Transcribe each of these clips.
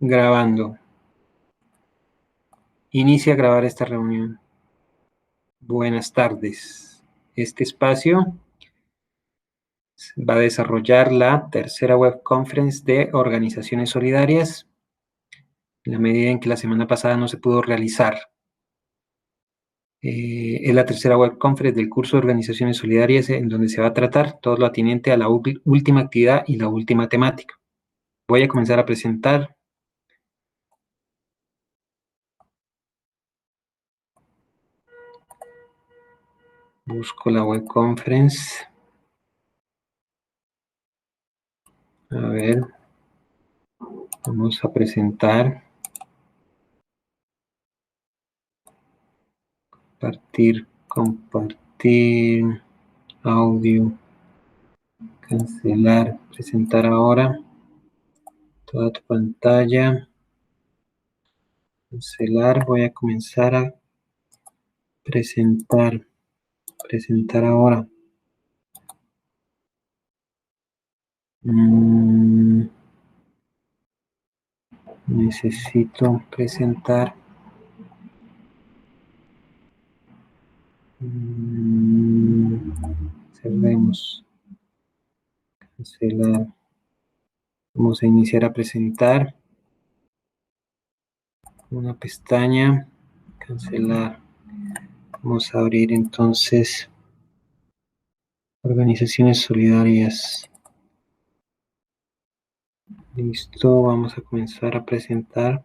Grabando. Inicia a grabar esta reunión. Buenas tardes. Este espacio va a desarrollar la tercera web conference de organizaciones solidarias, en la medida en que la semana pasada no se pudo realizar. Es la tercera web conference del curso de organizaciones solidarias, en donde se va a tratar todo lo atinente a la última actividad y la última temática. Voy a comenzar a presentar. Busco la web conference. A ver, vamos a presentar. Compartir audio, cancelar, presentar ahora, toda tu pantalla, cancelar. Voy a comenzar a presentar ahora. Necesito presentar. Cerremos, cancelar. Vamos a iniciar a presentar una pestaña, cancelar. Vamos a abrir entonces organizaciones solidarias. Listo, vamos a comenzar a presentar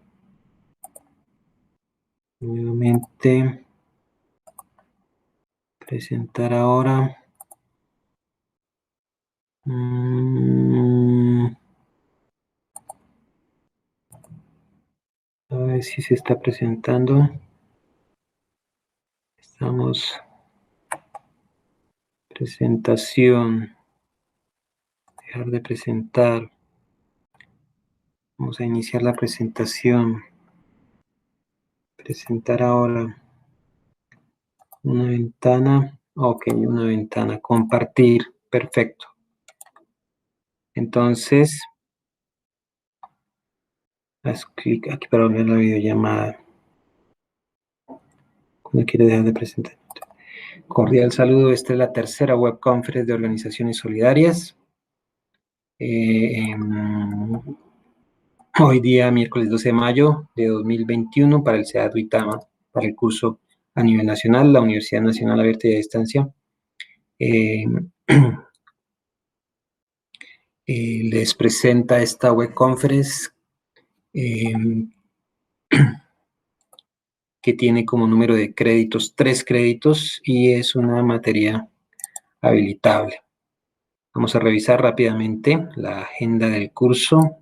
nuevamente. Presentar ahora. A ver si se está presentando. Estamos. Presentación. Dejar de presentar. Vamos a iniciar la presentación. Presentar ahora. Una ventana. Ok, una ventana. Compartir. Perfecto. Entonces, haz clic aquí para volver a la videollamada. Cuando quiere dejar de presentar. Cordial saludo. Esta es la tercera web conference de organizaciones solidarias. Hoy día, miércoles 12 de mayo de 2021, para el CEAD Uitama, para el curso a nivel nacional, la Universidad Nacional Abierta y a Distancia. Les presenta esta web conference que tiene como número de créditos 3 créditos y es una materia habilitable. Vamos a revisar rápidamente la agenda del curso.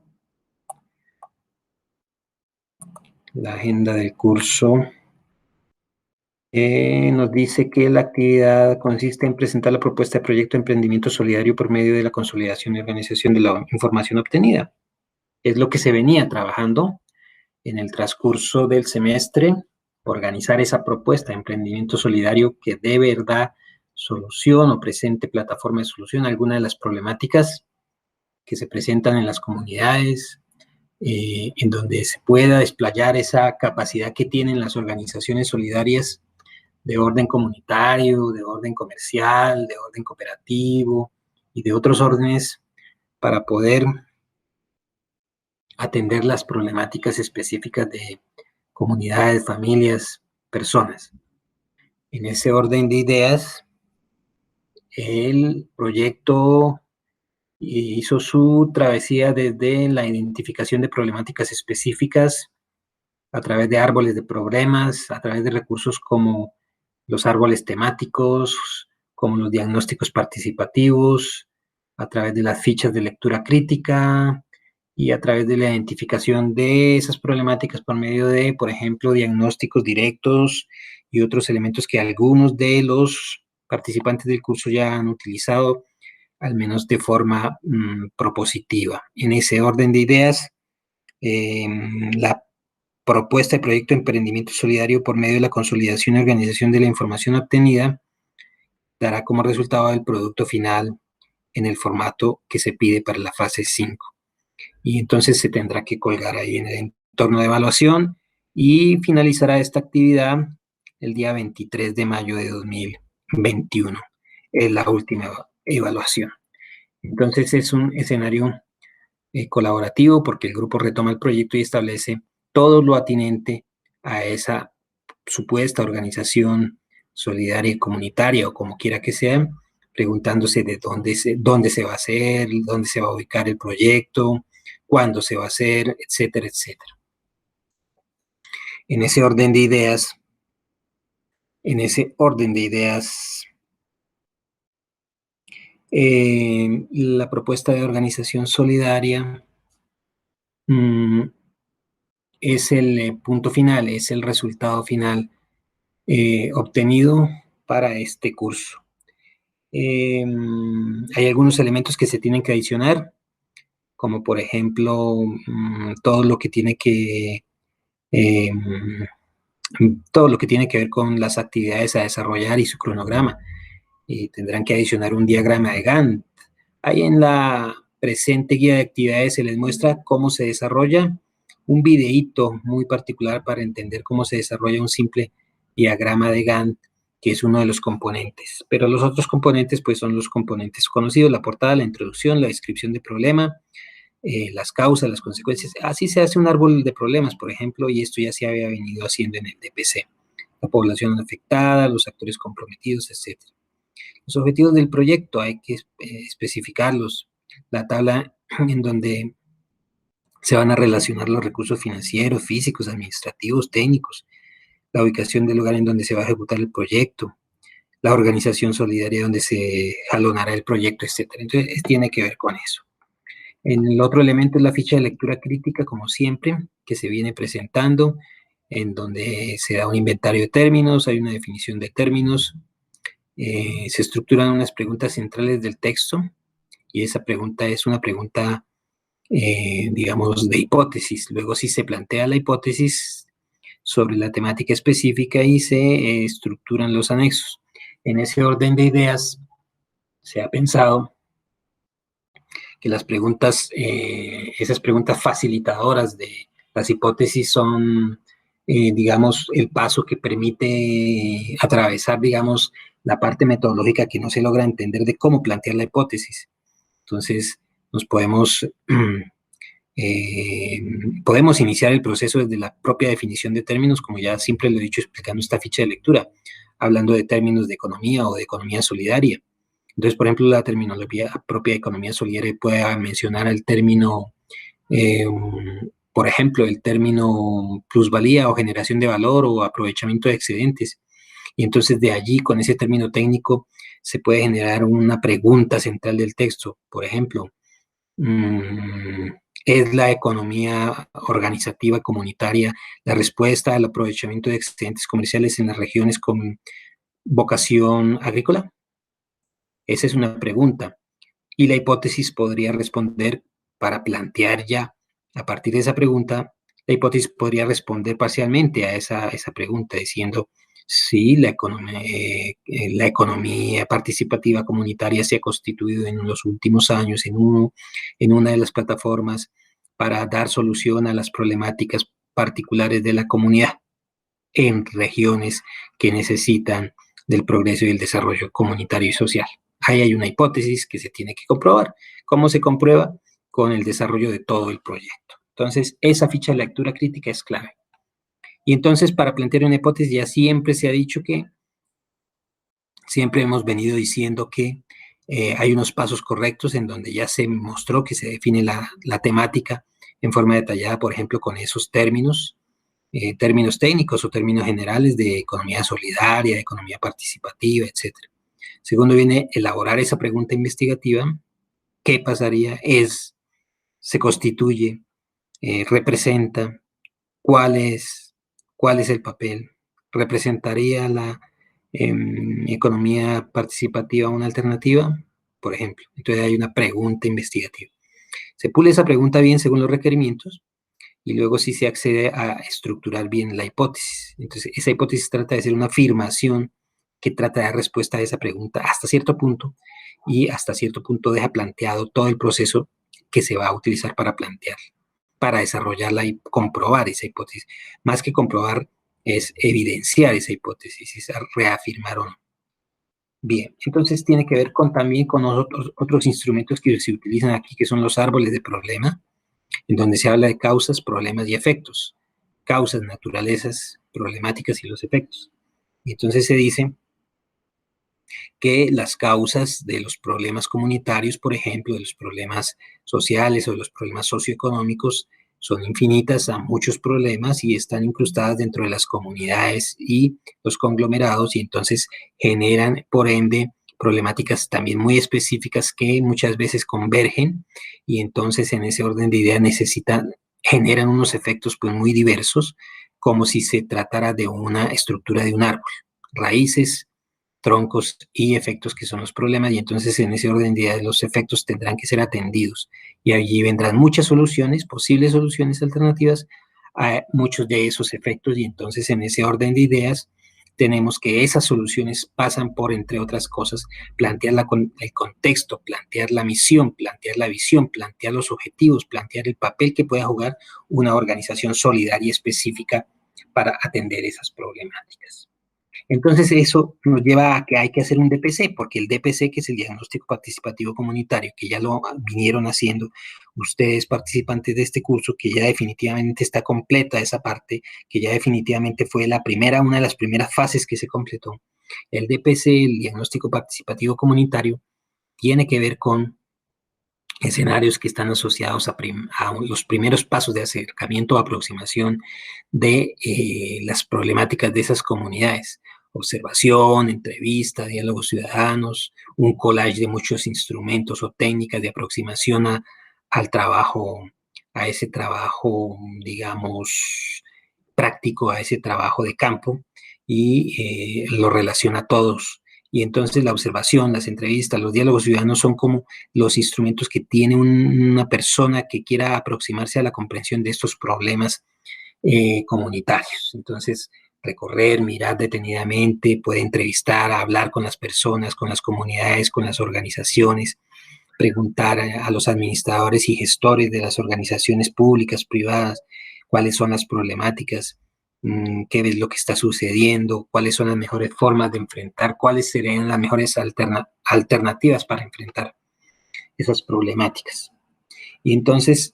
La agenda del curso nos dice que la actividad consiste en presentar la propuesta de proyecto de emprendimiento solidario por medio de la consolidación y organización de la información obtenida. Es lo que se venía trabajando en el transcurso del semestre, organizar esa propuesta de emprendimiento solidario que de verdad solución o presente plataforma de solución a algunas de las problemáticas que se presentan en las comunidades, en donde se pueda desplayar esa capacidad que tienen las organizaciones solidarias de orden comunitario, de orden comercial, de orden cooperativo y de otros órdenes para poder atender las problemáticas específicas de comunidades, familias, personas. En ese orden de ideas, el proyecto hizo su travesía desde la identificación de problemáticas específicas a través de árboles de problemas, a través de recursos como los árboles temáticos, como los diagnósticos participativos, a través de las fichas de lectura crítica y a través de la identificación de esas problemáticas por medio de, por ejemplo, diagnósticos directos y otros elementos que algunos de los participantes del curso ya han utilizado, al menos de forma propositiva. En ese orden de ideas, la propuesta de proyecto de emprendimiento solidario por medio de la consolidación y organización de la información obtenida dará como resultado el producto final en el formato que se pide para la fase 5. y entonces se tendrá que colgar ahí en el entorno de evaluación y finalizará esta actividad el día 23 de mayo de 2021. Es la última evaluación. Entonces es un escenario colaborativo porque el grupo retoma el proyecto y establece todo lo atinente a esa supuesta organización solidaria y comunitaria o como quiera que sea, preguntándose de dónde se va a hacer, dónde se va a ubicar el proyecto, cuándo se va a hacer, etcétera, etcétera. En ese orden de ideas, la propuesta de organización solidaria es el punto final, es el resultado final obtenido para este curso. Hay algunos elementos que se tienen que adicionar, como por ejemplo todo lo que tiene que ver con las actividades a desarrollar y su cronograma. Tendrán que adicionar un diagrama de Gantt. Ahí en la presente guía de actividades se les muestra cómo se desarrolla un videíto muy particular para entender cómo se desarrolla un simple diagrama de Gantt, que es uno de los componentes. Pero los otros componentes, pues, son los componentes conocidos: la portada, la introducción, la descripción del problema, las causas, las consecuencias. Así se hace un árbol de problemas, por ejemplo, y esto ya se había venido haciendo en el DPC. La población afectada, los actores comprometidos, etc. Los objetivos del proyecto hay que especificarlos. La tabla en donde se van a relacionar los recursos financieros, físicos, administrativos, técnicos, la ubicación del lugar en donde se va a ejecutar el proyecto, la organización solidaria donde se jalonará el proyecto, etc. Entonces, tiene que ver con eso. El otro elemento es la ficha de lectura crítica, como siempre, que se viene presentando, en donde se da un inventario de términos, hay una definición de términos, se estructuran unas preguntas centrales del texto, y esa pregunta es una pregunta, digamos, de hipótesis. Luego, si se plantea la hipótesis sobre la temática específica y se estructuran los anexos. En ese orden de ideas, se ha pensado que las preguntas, esas preguntas facilitadoras de las hipótesis son, digamos, el paso que permite atravesar, digamos, la parte metodológica que no se logra entender de cómo plantear la hipótesis. Entonces, nos podemos iniciar el proceso desde la propia definición de términos, como ya siempre lo he dicho explicando esta ficha de lectura, hablando de términos de economía o de economía solidaria. Entonces, por ejemplo, la terminología propia de economía solidaria puede mencionar el término, por ejemplo, el término plusvalía o generación de valor o aprovechamiento de excedentes. Y entonces de allí, con ese término técnico, se puede generar una pregunta central del texto. Por ejemplo, ¿es la economía organizativa comunitaria la respuesta al aprovechamiento de excedentes comerciales en las regiones con vocación agrícola? Esa es una pregunta. Y la hipótesis podría responder, para plantear ya, a partir de esa pregunta, la hipótesis podría responder parcialmente a esa pregunta, diciendo si la economía participativa comunitaria se ha constituido en los últimos años en una de las plataformas para dar solución a las problemáticas particulares de la comunidad en regiones que necesitan del progreso y el desarrollo comunitario y social. Ahí hay una hipótesis que se tiene que comprobar. ¿Cómo se comprueba? Con el desarrollo de todo el proyecto. Entonces, esa ficha de lectura crítica es clave. Y entonces, para plantear una hipótesis, ya siempre se ha dicho que, siempre hemos venido diciendo que hay unos pasos correctos en donde ya se mostró que se define la temática en forma detallada, por ejemplo, con esos términos técnicos o términos generales de economía solidaria, de economía participativa, etc. Segundo, viene elaborar esa pregunta investigativa. ¿Qué pasaría? Se constituye, representa, ¿cuál es el papel? ¿Representaría la economía participativa una alternativa? Por ejemplo, entonces hay una pregunta investigativa. Se pule esa pregunta bien según los requerimientos y luego sí se accede a estructurar bien la hipótesis. Entonces, esa hipótesis trata de ser una afirmación que trata de dar respuesta a esa pregunta hasta cierto punto y hasta cierto punto deja planteado todo el proceso que se va a utilizar para plantear, para desarrollarla y comprobar esa hipótesis. Más que comprobar, es evidenciar esa hipótesis, es reafirmar o no. Bien, entonces tiene que ver también con otros instrumentos que se utilizan aquí, que son los árboles de problema, en donde se habla de causas, problemas y efectos. Causas, naturalezas, problemáticas y los efectos. Y entonces se dice que las causas de los problemas comunitarios, por ejemplo, de los problemas sociales o de los problemas socioeconómicos, son infinitas a muchos problemas y están incrustadas dentro de las comunidades y los conglomerados, y entonces generan, por ende, problemáticas también muy específicas que muchas veces convergen, y entonces en ese orden de ideas generan unos efectos pues muy diversos, como si se tratara de una estructura de un árbol, raíces, troncos y efectos, que son los problemas, y entonces en ese orden de ideas los efectos tendrán que ser atendidos, y allí vendrán muchas soluciones, posibles soluciones alternativas a muchos de esos efectos, y entonces en ese orden de ideas tenemos que esas soluciones pasan por, entre otras cosas, plantear el contexto, plantear la misión, plantear la visión, plantear los objetivos, plantear el papel que pueda jugar una organización solidaria específica para atender esas problemáticas. Entonces eso nos lleva a que hay que hacer un DPC, porque el DPC, que es el diagnóstico participativo comunitario, que ya lo vinieron haciendo ustedes participantes de este curso, que ya definitivamente está completa esa parte, que ya definitivamente fue una de las primeras fases que se completó. El DPC, el diagnóstico participativo comunitario, tiene que ver con escenarios que están asociados a los primeros pasos de acercamiento o aproximación de las problemáticas de esas comunidades. Observación, entrevista, diálogos ciudadanos, un collage de muchos instrumentos o técnicas de aproximación al trabajo, a ese trabajo, digamos, práctico, a ese trabajo de campo, y lo relaciona a todos. Y entonces la observación, las entrevistas, los diálogos ciudadanos son como los instrumentos que tiene una persona que quiera aproximarse a la comprensión de estos problemas comunitarios. Entonces, recorrer, mirar detenidamente, puede entrevistar, hablar con las personas, con las comunidades, con las organizaciones, preguntar a los administradores y gestores de las organizaciones públicas, privadas, cuáles son las problemáticas, qué es lo que está sucediendo, cuáles son las mejores formas de enfrentar, cuáles serían las mejores alternativas para enfrentar esas problemáticas. Y entonces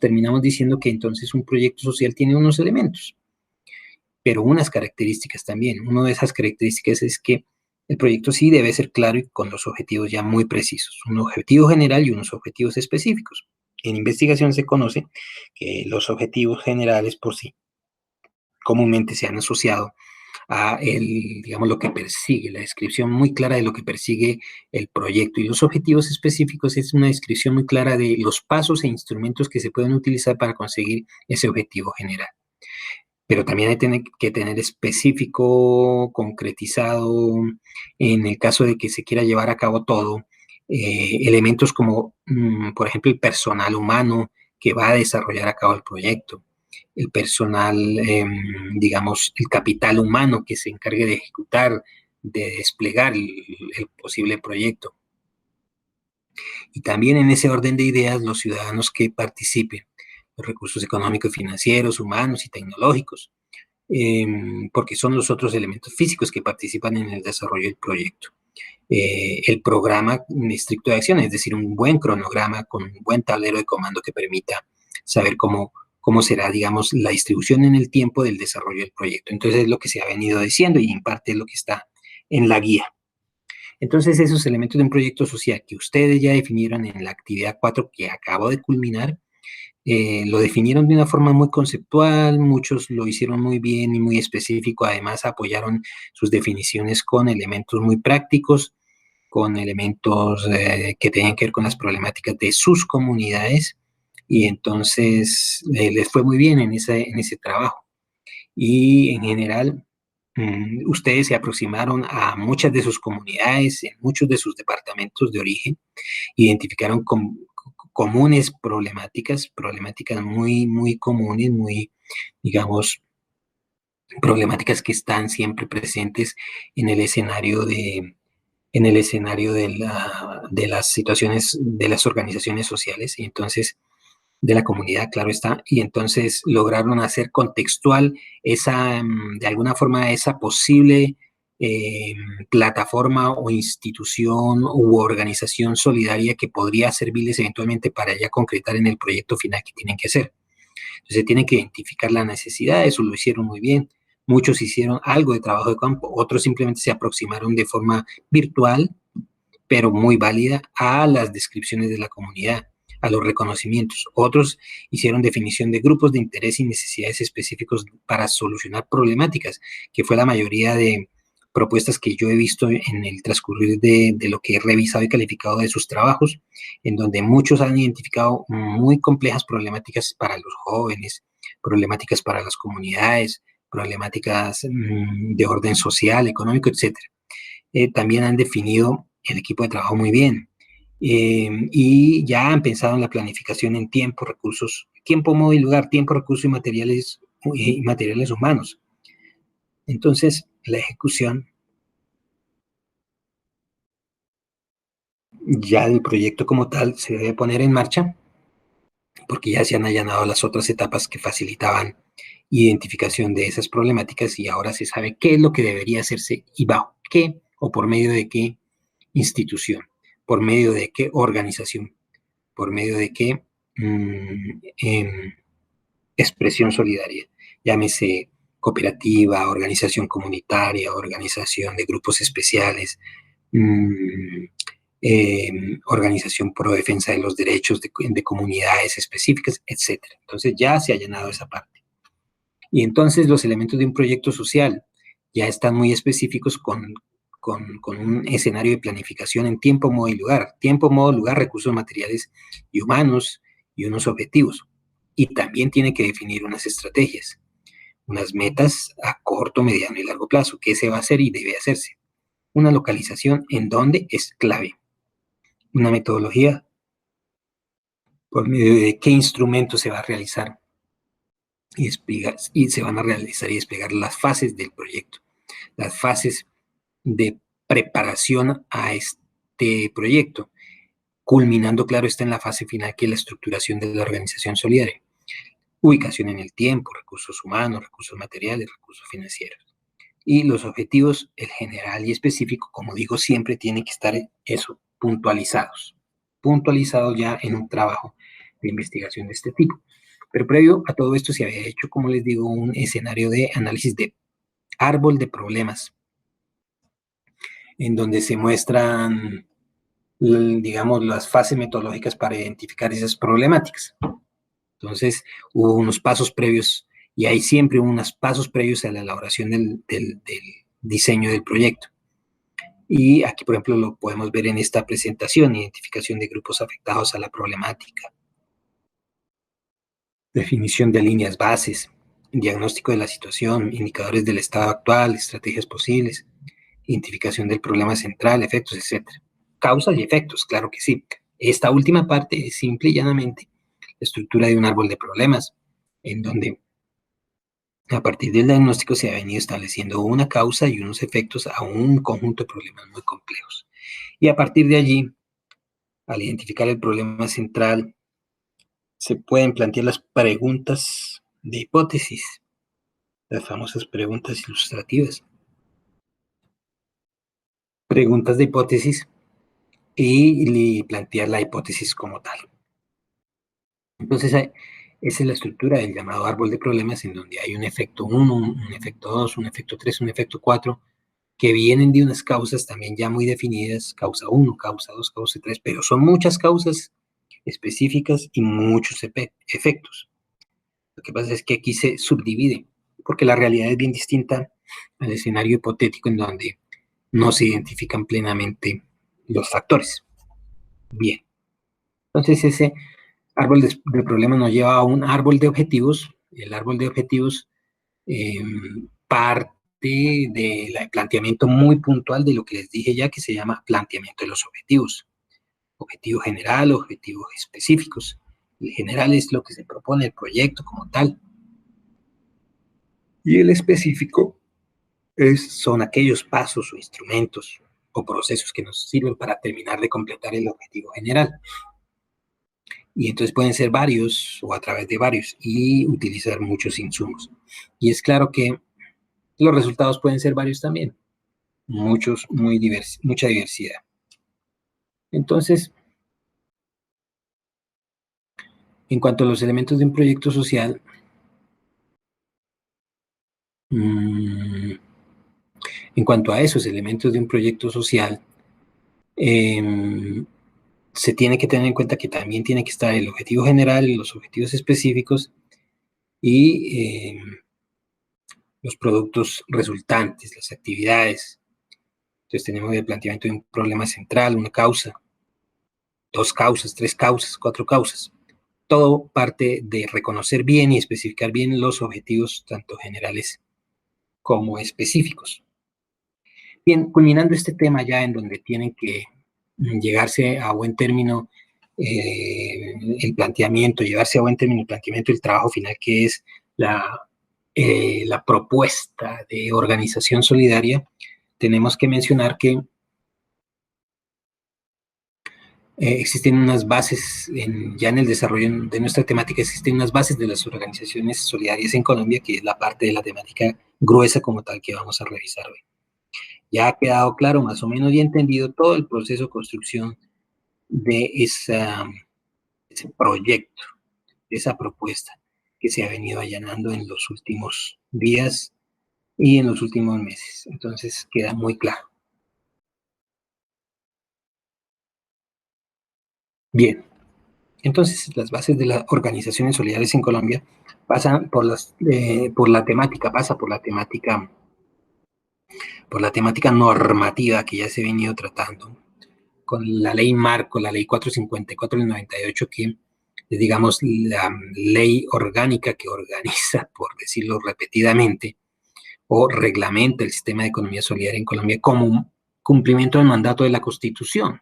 terminamos diciendo que entonces un proyecto social tiene unos elementos, pero unas características también. Una de esas características es que el proyecto sí debe ser claro y con los objetivos ya muy precisos, un objetivo general y unos objetivos específicos. En investigación se conoce que los objetivos generales por sí comúnmente se han asociado a digamos, lo que persigue, la descripción muy clara de lo que persigue el proyecto, y los objetivos específicos es una descripción muy clara de los pasos e instrumentos que se pueden utilizar para conseguir ese objetivo general. Pero también hay que tener específico, concretizado, en el caso de que se quiera llevar a cabo todo, elementos como, por ejemplo, el personal humano que va a desarrollar a cabo el proyecto, el personal, digamos, el capital humano que se encargue de ejecutar, de desplegar el posible proyecto. Y también en ese orden de ideas, los ciudadanos que participen, los recursos económicos, financieros, humanos y tecnológicos, porque son los otros elementos físicos que participan en el desarrollo del proyecto. El programa estricto de acción, es decir, un buen cronograma con un buen tablero de comando que permita saber cómo será, digamos, la distribución en el tiempo del desarrollo del proyecto. Entonces es lo que se ha venido diciendo y en parte es lo que está en la guía. Entonces esos elementos de un proyecto social que ustedes ya definieron en la actividad 4 que acabo de culminar, lo definieron de una forma muy conceptual, muchos lo hicieron muy bien y muy específico, además apoyaron sus definiciones con elementos muy prácticos, con elementos que tenían que ver con las problemáticas de sus comunidades, y entonces les fue muy bien en ese trabajo. Y en general, ustedes se aproximaron a muchas de sus comunidades, en muchos de sus departamentos de origen, identificaron comunes problemáticas muy, muy comunes, muy, digamos, problemáticas que están siempre presentes en el escenario en el escenario de las situaciones de las organizaciones sociales y entonces de la comunidad, claro está, y entonces lograron hacer contextual de alguna forma, esa posible eh, plataforma o institución u organización solidaria que podría servirles eventualmente para ya concretar en el proyecto final que tienen que hacer. Entonces tienen que identificar la necesidad, eso lo hicieron muy bien. Muchos hicieron algo de trabajo de campo, otros simplemente se aproximaron de forma virtual, pero muy válida, a las descripciones de la comunidad, a los reconocimientos. Otros hicieron definición de grupos de interés y necesidades específicos para solucionar problemáticas, que fue la mayoría de propuestas que yo he visto en el transcurrir de lo que he revisado y calificado de sus trabajos, en donde muchos han identificado muy complejas problemáticas para los jóvenes, problemáticas para las comunidades, problemáticas de orden social, económico, etcétera. También han definido el equipo de trabajo muy bien. Y ya han pensado en la planificación en tiempo, recursos, tiempo, modo y lugar, tiempo, recursos y materiales humanos. Entonces, la ejecución ya del proyecto como tal se debe poner en marcha porque ya se han allanado las otras etapas que facilitaban identificación de esas problemáticas y ahora se sabe qué es lo que debería hacerse y bajo qué o por medio de qué institución, por medio de qué organización, por medio de qué expresión solidaria, llámese cooperativa, organización comunitaria, organización de grupos especiales, mmm, organización pro defensa de los derechos de comunidades específicas, etc. Entonces ya se ha llenado esa parte. Y entonces los elementos de un proyecto social ya están muy específicos con un escenario de planificación en tiempo, modo y lugar. Tiempo, modo, lugar, recursos materiales y humanos y unos objetivos. Y también tiene que definir unas estrategias, unas metas a corto, mediano y largo plazo. ¿Qué se va a hacer y debe hacerse? Una localización en donde es clave. Una metodología por medio de qué instrumento se va a realizar y se van a realizar y desplegar las fases del proyecto, las fases de preparación a este proyecto, culminando, claro, está en la fase final, que es la estructuración de la organización solidaria. Ubicación en el tiempo, recursos humanos, recursos materiales, recursos financieros. Y los objetivos, el general y específico, como digo, siempre tienen que estar eso, puntualizados ya en un trabajo de investigación de este tipo. Pero previo a todo esto se había hecho, como les digo, un escenario de análisis de árbol de problemas, en donde se muestran, digamos, las fases metodológicas para identificar esas problemáticas. Entonces, hubo unos pasos previos, y hay siempre unos pasos previos a la elaboración del diseño del proyecto. Y aquí, por ejemplo, lo podemos ver en esta presentación: identificación de grupos afectados a la problemática, definición de líneas bases, diagnóstico de la situación, indicadores del estado actual, estrategias posibles, identificación del problema central, efectos, etc. Causas y efectos, claro que sí. Esta última parte es simple y llanamente la estructura de un árbol de problemas, en donde a partir del diagnóstico se ha venido estableciendo una causa y unos efectos a un conjunto de problemas muy complejos. Y a partir de allí, al identificar el problema central, se pueden plantear las preguntas de hipótesis, las famosas preguntas ilustrativas. Preguntas de hipótesis y plantear la hipótesis como tal. Entonces, esa es la estructura del llamado árbol de problemas, en donde hay un efecto 1, un efecto 2, un efecto 3, un efecto 4, que vienen de unas causas también ya muy definidas, causa 1, causa 2, causa 3, pero son muchas causas específicas y muchos efectos. Lo que pasa es que aquí se subdivide, porque la realidad es bien distinta al escenario hipotético en donde no se identifican plenamente los factores. Bien, entonces ese árbol de problemas nos lleva a un árbol de objetivos. El árbol de objetivos parte del planteamiento muy puntual de lo que les dije ya, que se llama planteamiento de los objetivos. Objetivo general, objetivos específicos. El general es lo que se propone el proyecto como tal. Y el específico son aquellos pasos o instrumentos o procesos que nos sirven para terminar de completar el objetivo general. Y entonces pueden ser varios o a través de varios y utilizar muchos insumos. Y es claro que los resultados pueden ser varios también, mucha diversidad. Entonces, en cuanto a los elementos de un proyecto social, en cuanto a esos elementos de un proyecto social, se tiene que tener en cuenta que también tiene que estar el objetivo general, los objetivos específicos y los productos resultantes, las actividades. Entonces tenemos el planteamiento de un problema central, una causa, dos causas, tres causas, cuatro causas. Todo parte de reconocer bien y especificar bien los objetivos, tanto generales como específicos. Bien, culminando este tema ya en donde tienen que llegarse a buen término el planteamiento, llevarse a buen término el planteamiento del trabajo final, que es la propuesta de organización solidaria, tenemos que mencionar que existen unas bases, ya en el desarrollo de nuestra temática, existen unas bases de las organizaciones solidarias en Colombia, que es la parte de la temática gruesa como tal que vamos a revisar hoy. Ya ha quedado claro más o menos y entendido todo el proceso de construcción de ese proyecto, de esa propuesta que se ha venido allanando en los últimos días y en los últimos meses. Entonces queda muy claro. Bien, entonces las bases de las organizaciones solidarias en Colombia pasan por la temática, por la temática normativa que ya se ha venido tratando, con la ley marco, la ley 454 del 98, que es, digamos, la ley orgánica que organiza, por decirlo repetidamente, o reglamenta el sistema de economía solidaria en Colombia como un cumplimiento del mandato de la Constitución.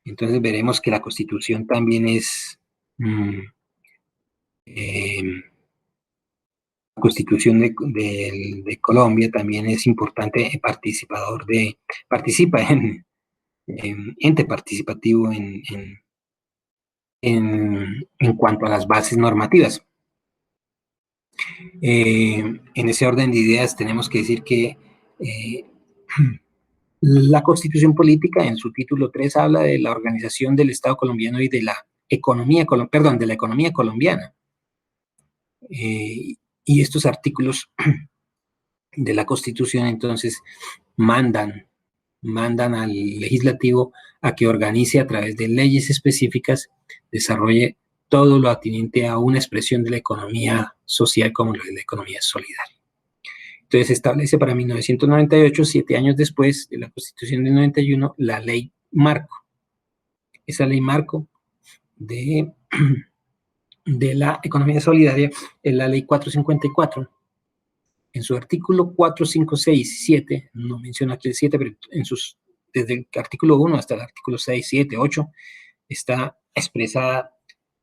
Entonces veremos que la Constitución también es la Constitución de Colombia también es importante participa en ente participativo en cuanto a las bases normativas. En ese orden de ideas tenemos que decir que la Constitución Política en su título 3 habla de la organización del Estado colombiano y de la economía colombiana. Y estos artículos de la Constitución entonces mandan al legislativo a que organice a través de leyes específicas, desarrolle todo lo atinente a una expresión de la economía social como la economía solidaria. Entonces se establece para 1998, 7 años después de la Constitución del 91, la ley marco. Esa ley marco de la economía solidaria es la ley 454. En su artículo 4, 5, 6 y 7, no menciona aquí el 7, pero desde el artículo 1 hasta el artículo 6, 7, 8, está expresada,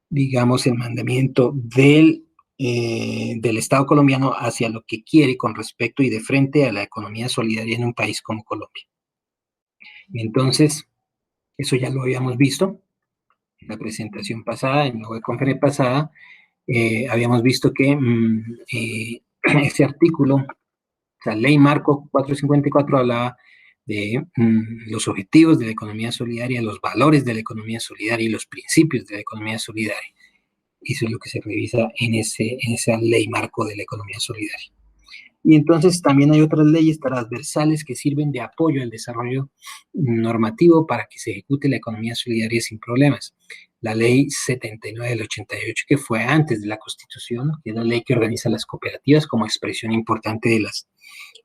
digamos, el mandamiento del Estado colombiano hacia lo que quiere con respecto y de frente a la economía solidaria en un país como Colombia. Entonces, eso ya lo habíamos visto en la presentación pasada, en la webconferencia pasada, habíamos visto que ese artículo, o sea, ley marco 454 hablaba de los objetivos de la economía solidaria, los valores de la economía solidaria y los principios de la economía solidaria. Eso es lo que se revisa en esa ley marco de la economía solidaria. Y entonces también hay otras leyes transversales que sirven de apoyo al desarrollo normativo para que se ejecute la economía solidaria sin problemas. La ley 79 del 88, que fue antes de la Constitución, que es la ley que organiza las cooperativas como expresión importante de las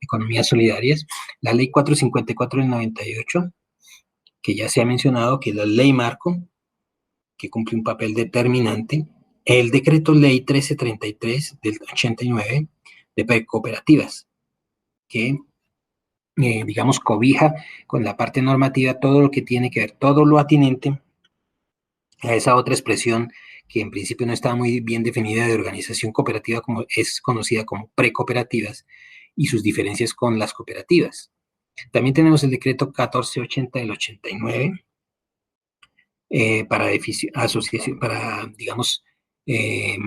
economías solidarias. La ley 454 del 98, que ya se ha mencionado, que es la ley marco, que cumple un papel determinante. El decreto ley 1333 del 89 de cooperativas, que digamos cobija con la parte normativa todo lo que tiene que ver, todo lo atinente a esa otra expresión que en principio no estaba muy bien definida de organización cooperativa, como es conocida como precooperativas, y sus diferencias con las cooperativas. También tenemos el decreto 1480 del 89 para, digamos, eh,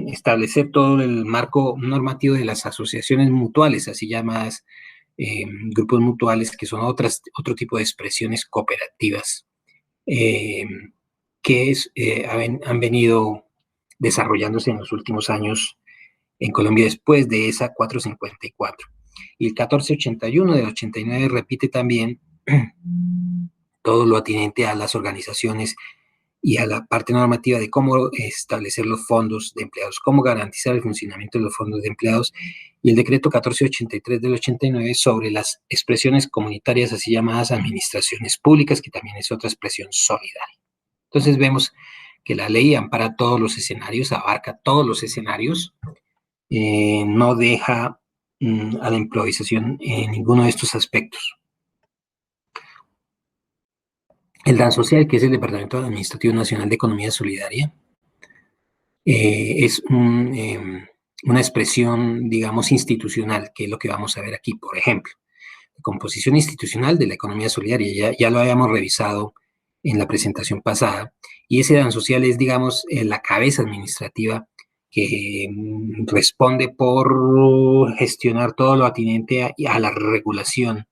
establecer todo el marco normativo de las asociaciones mutuales, así llamadas grupos mutuales, que son otro tipo de expresiones cooperativas eh, han venido desarrollándose en los últimos años en Colombia después de esa 454. Y el 1481 del 89 repite también todo lo atinente a las organizaciones y a la parte normativa de cómo establecer los fondos de empleados, cómo garantizar el funcionamiento de los fondos de empleados, y el decreto 1483 del 89 sobre las expresiones comunitarias, así llamadas administraciones públicas, que también es otra expresión solidaria. Entonces vemos que la ley ampara todos los escenarios, abarca todos los escenarios, no deja a la improvisación en ninguno de estos aspectos. El DAN Social, que es el Departamento Administrativo Nacional de Economía Solidaria, es una expresión, digamos, institucional, que es lo que vamos a ver aquí. Por ejemplo, la composición institucional de la economía solidaria, ya lo habíamos revisado en la presentación pasada, y ese DAN Social es, digamos, la cabeza administrativa que responde por gestionar todo lo atinente a la regulación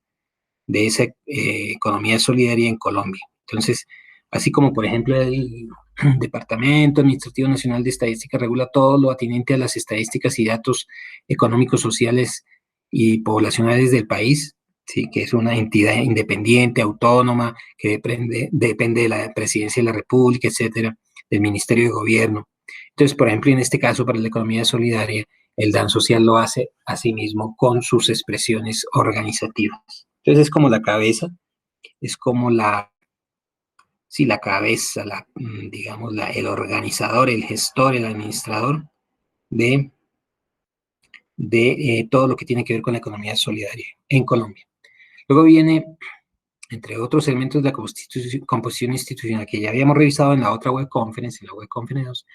de esa economía solidaria en Colombia. Entonces, así como, por ejemplo, el Departamento Administrativo Nacional de Estadística regula todo lo atinente a las estadísticas y datos económicos, sociales y poblacionales del país, ¿sí? Que es una entidad independiente, autónoma, que depende de la Presidencia de la República, etcétera, del Ministerio de Gobierno. Entonces, por ejemplo, en este caso, para la economía solidaria, el DAN Social lo hace a sí mismo con sus expresiones organizativas. Entonces, es como la cabeza, es como la cabeza, digamos, el organizador, el gestor, el administrador de todo lo que tiene que ver con la economía solidaria en Colombia. Luego viene, entre otros elementos de la composición institucional que ya habíamos revisado en la otra web conference, en la web conference 2,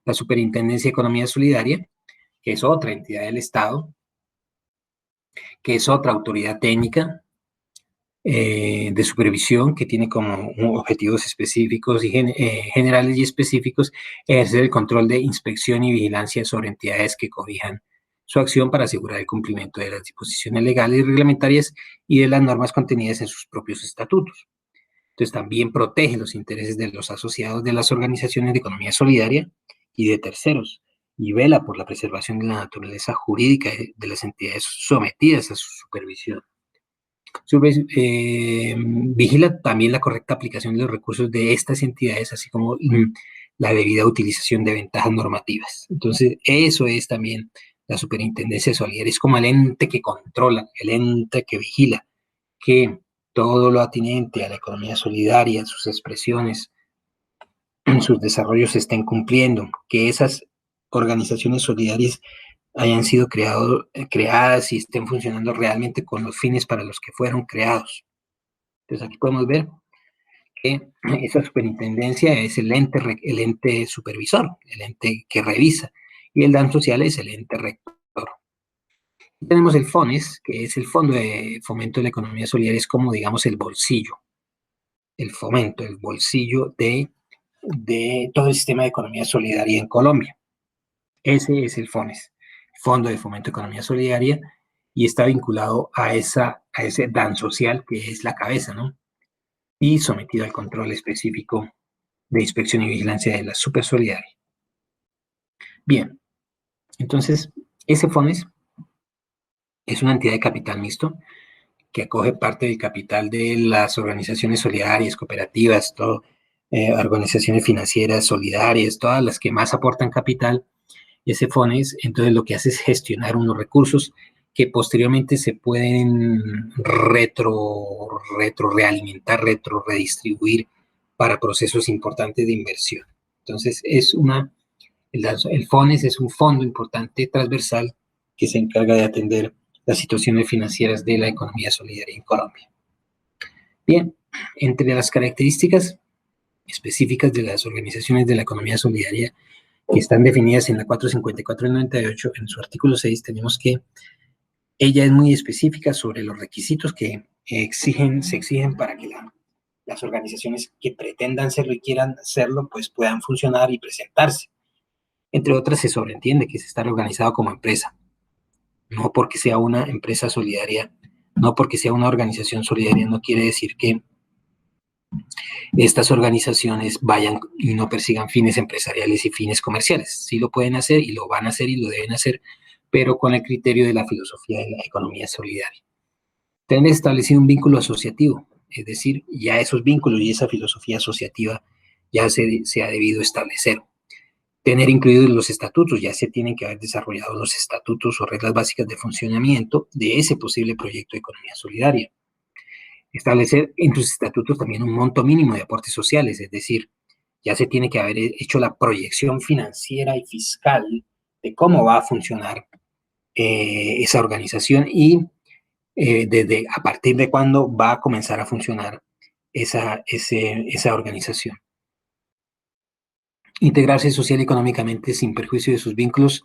la Superintendencia de Economía Solidaria, que es otra entidad del Estado, que es otra autoridad técnica de supervisión que tiene como objetivos específicos y generales y específicos ejercer el control de inspección y vigilancia sobre entidades que cobijan su acción para asegurar el cumplimiento de las disposiciones legales y reglamentarias y de las normas contenidas en sus propios estatutos. Entonces también protege los intereses de los asociados de las organizaciones de economía solidaria y de terceros, y vela por la preservación de la naturaleza jurídica de las entidades sometidas a su supervisión. Vigila también la correcta aplicación de los recursos de estas entidades, así como la debida utilización de ventajas normativas. Entonces, eso es también la Superintendencia Solidaria, es como el ente que controla, el ente que vigila que todo lo atinente a la economía solidaria, sus expresiones, sus desarrollos se estén cumpliendo, que esas organizaciones solidarias hayan sido creadas y estén funcionando realmente con los fines para los que fueron creados. Entonces aquí podemos ver que esa superintendencia es el ente supervisor, el ente que revisa, y el DAN social es el ente rector. Tenemos el FONES, que es el Fondo de Fomento de la Economía Solidaria, es como, digamos, el bolsillo, el fomento, el bolsillo de todo el sistema de economía solidaria en Colombia. Ese es el FONES, Fondo de Fomento de Economía Solidaria, y está vinculado a ese DAN social, que es la cabeza, ¿no? Y sometido al control específico de inspección y vigilancia de la Supersolidaria. Bien, entonces, ese FONES es una entidad de capital mixto que acoge parte del capital de las organizaciones solidarias, cooperativas, organizaciones financieras solidarias, todas las que más aportan capital. Ese FONES, entonces lo que hace es gestionar unos recursos que posteriormente se pueden retroalimentar, redistribuir para procesos importantes de inversión. Entonces, el FONES es un fondo importante transversal que se encarga de atender las situaciones financieras de la economía solidaria en Colombia. Bien, entre las características específicas de las organizaciones de la economía solidaria que están definidas en la 454 del 98, en su artículo 6, tenemos que ella es muy específica sobre los requisitos que se exigen para que las organizaciones que pretendan serlo y quieran serlo, pues puedan funcionar y presentarse. Entre otras, se sobreentiende que se está organizado como empresa, no porque sea una empresa solidaria, no porque sea una organización solidaria, no quiere decir que estas organizaciones vayan y no persigan fines empresariales y fines comerciales. Sí lo pueden hacer y lo van a hacer y lo deben hacer, pero con el criterio de la filosofía de la economía solidaria. Tener establecido un vínculo asociativo, es decir, ya esos vínculos y esa filosofía asociativa ya se ha debido establecer. Tener incluidos los estatutos, ya se tienen que haber desarrollado los estatutos o reglas básicas de funcionamiento de ese posible proyecto de economía solidaria. Establecer en sus estatutos también un monto mínimo de aportes sociales, es decir, ya se tiene que haber hecho la proyección financiera y fiscal de cómo va a funcionar esa organización y desde a partir de cuándo va a comenzar a funcionar esa organización. Integrarse social y económicamente sin perjuicio de sus vínculos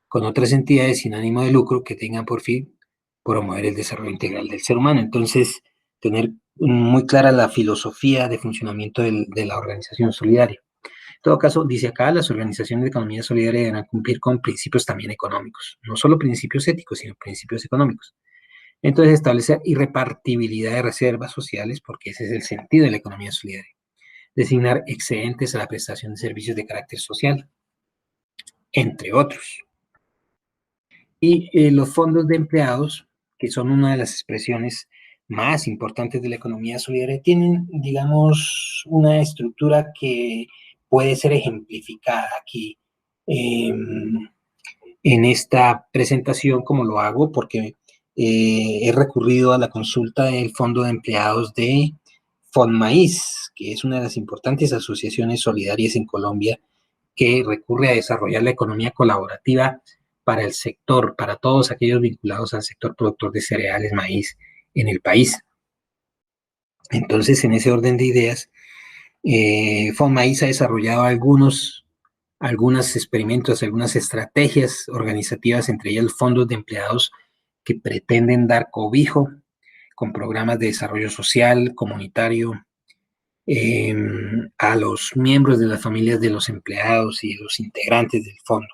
con otras entidades sin ánimo de lucro que tengan por fin promover el desarrollo integral del ser humano. Entonces, tener muy clara la filosofía de funcionamiento de la organización solidaria. En todo caso, dice acá, las organizaciones de economía solidaria deberán cumplir con principios también económicos, no solo principios éticos, sino principios económicos. Entonces, establecer irrepartibilidad de reservas sociales, porque ese es el sentido de la economía solidaria. Designar excedentes a la prestación de servicios de carácter social, entre otros. Y los fondos de empleados, que son una de las expresiones más importantes de la economía solidaria, tienen, digamos, una estructura que puede ser ejemplificada aquí en esta presentación, como lo hago, porque he recurrido a la consulta del Fondo de Empleados de FONMAÍZ, que es una de las importantes asociaciones solidarias en Colombia que recurre a desarrollar la economía colaborativa para el sector, para todos aquellos vinculados al sector productor de cereales, maíz en el país. Entonces, en ese orden de ideas, FONMAÍZ ha desarrollado algunos experimentos, algunas estrategias organizativas, entre ellas fondos de empleados que pretenden dar cobijo con programas de desarrollo social, comunitario, a los miembros de las familias de los empleados y los integrantes del fondo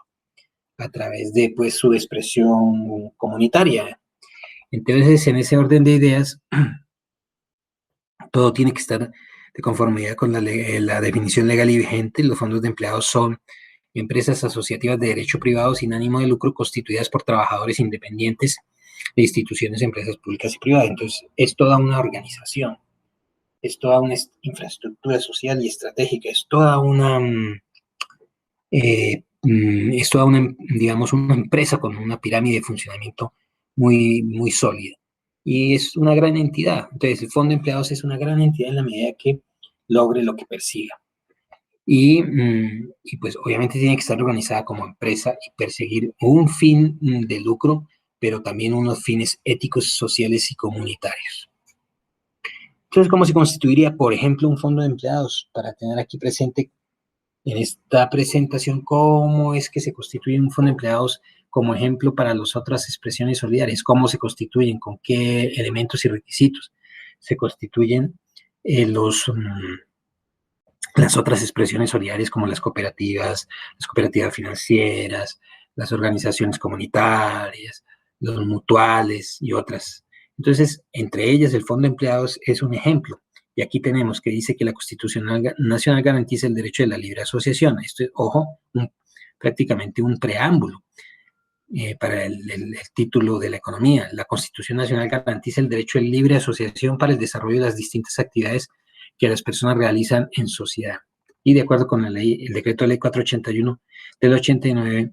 a través de pues su expresión comunitaria. Entonces, en ese orden de ideas, todo tiene que estar de conformidad con la definición legal y vigente. Los fondos de empleados son empresas asociativas de derecho privado sin ánimo de lucro constituidas por trabajadores independientes de instituciones, empresas públicas y privadas. Entonces, es toda una organización, es toda una infraestructura social y estratégica, es toda una, digamos, una empresa con una pirámide de funcionamiento muy, muy sólida. Y es una gran entidad. Entonces, el Fondo de Empleados es una gran entidad en la medida que logre lo que persiga. Y pues obviamente tiene que estar organizada como empresa y perseguir un fin de lucro, pero también unos fines éticos, sociales y comunitarios. Entonces, ¿cómo se constituiría, por ejemplo, un fondo de empleados? Para tener aquí presente en esta presentación cómo es que se constituye un fondo de empleados como ejemplo para las otras expresiones solidarias, cómo se constituyen, con qué elementos y requisitos se constituyen las otras expresiones solidarias como las cooperativas financieras, las organizaciones comunitarias, los mutuales y otras. Entonces, entre ellas, el Fondo de Empleados es un ejemplo. Y aquí tenemos que dice que la Constitución Nacional garantiza el derecho de la libre asociación. Esto es, ojo, prácticamente un preámbulo para el título de la economía. La Constitución Nacional garantiza el derecho de libre asociación para el desarrollo de las distintas actividades que las personas realizan en sociedad. Y de acuerdo con la ley, el decreto de ley 481 del 89,